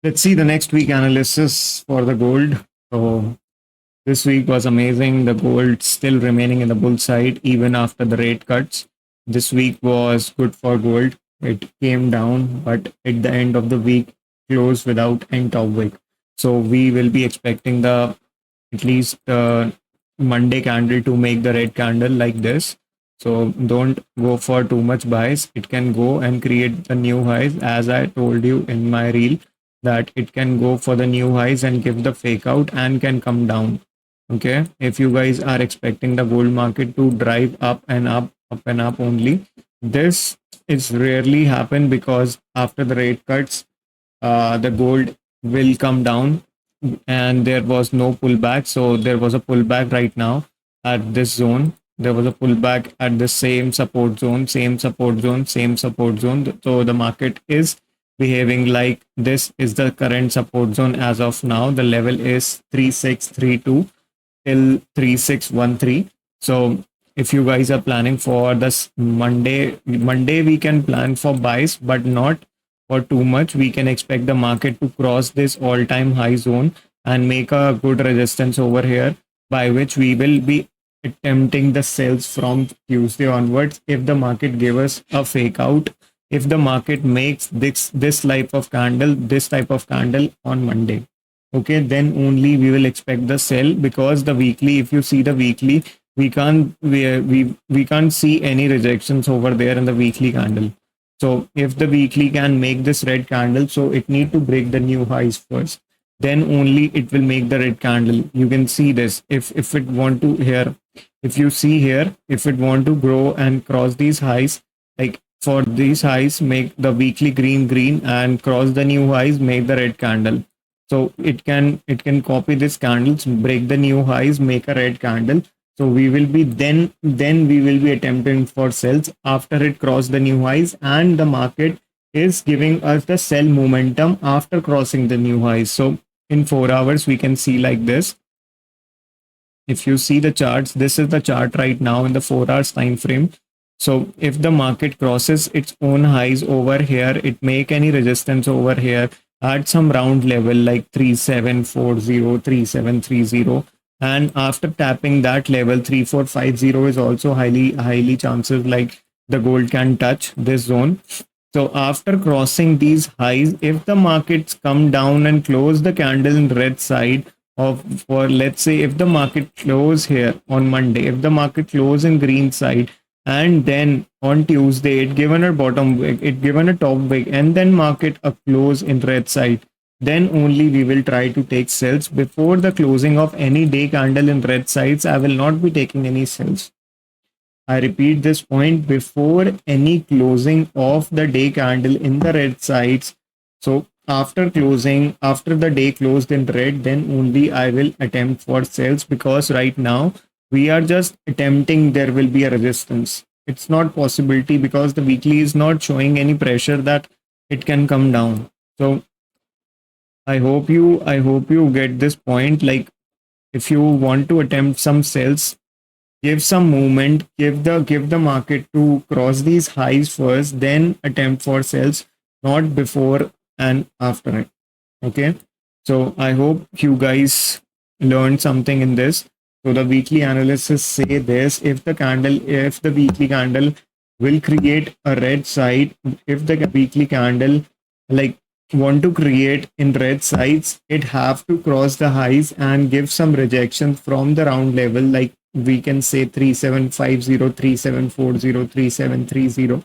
Let's see the next week analysis for the gold. So this week was amazing. The gold still remaining in the bull side even after the rate cuts. This week was good for gold. It came down, but at the end of the week closed without any top wick. So we will be expecting the at least Monday candle to make the red candle like this. So don't go for too much buys. It can go and create the new highs, as I told you in my reel, that it can go for the new highs and give the fake out and can come down. Okay, if you guys are expecting the gold market to drive up and up and up only, this is rarely happen because after the rate cuts, the gold will come down and there was no pullback. So there was a pullback right now at this zone. There was a pullback at the same support zone, same support zone, same support zone. So the market is behaving like this is the current support zone as of now. The level is 3632 till 3613. So if you guys are planning for this Monday we can plan for buys, but not for too much. We can expect the market to cross this all-time high zone and make a good resistance over here, by which we will be attempting the sells from Tuesday onwards. If the market give us a fake out, if the market makes this type of candle on Monday, okay, then only we will expect the sell, because the weekly, if you see the weekly, we can't see any rejections over there in the weekly candle. So if the weekly can make this red candle, so it need to break the new highs first, then only it will make the red candle. You can see this. If it want to here, if you see here, if it want to grow and cross these highs, like for these highs, make the weekly green and cross the new highs, make the red candle. So it can copy this candles, break the new highs, make a red candle. So we will be then we will be attempting for sells after it crossed the new highs, and the market is giving us the sell momentum after crossing the new highs. So in 4 hours we can see like this. If you see the charts, this is the chart right now in the 4 hours time frame. So if the market crosses its own highs over here, it make any resistance over here at some round level like 3740, 3730, and after tapping that level 3450 is also highly chances like the gold can touch this zone. So after crossing these highs, if the markets come down and close the candle in red side of, for let's say if the market close here on Monday, if the market close in green side, and then on Tuesday it given a bottom wick, it given a top wick, and then market a close in red side, then only we will try to take sells. Before the closing of any day candle in red sides, I will not be taking any sells. I repeat this point, before any closing of the day candle in the red sides. So after closing, after the day closed in red, then only I will attempt for sales, because right now we are just attempting, there will be a resistance. It's not possibility because the weekly is not showing any pressure that it can come down. So I hope you get this point. Like if you want to attempt some sales, give some movement, give the market to cross these highs first, then attempt for sales, not before and after it. Okay, so I hope you guys learned something in this. So the weekly analysis say this: if the weekly candle will create a red side, if the weekly candle like want to create in red sides, it have to cross the highs and give some rejection from the round level, like we can say 3750, 3740, 3730.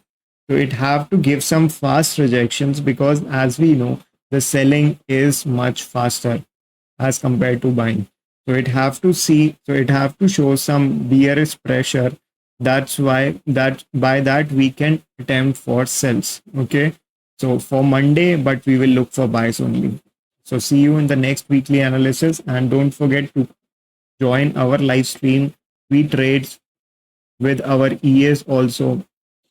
So it have to give some fast rejections, because as we know, the selling is much faster as compared to buying. So it have to show some bearish pressure. That's why that by that we can attempt for sells. Okay, so for Monday, but we will look for buys only. So see you in the next weekly analysis, and don't forget to join our live stream. We trades with our EAs also.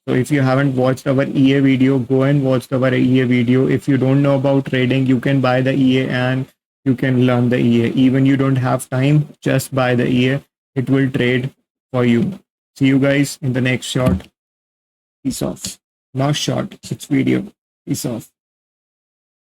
So if you haven't watched our EA video, go and watch our EA video. If you don't know about trading, you can buy the EA and you can learn the EA. Even you don't have time, just buy the EA. It will trade for you. See you guys in the next shot. Peace off. Not short, it's video. Peace off.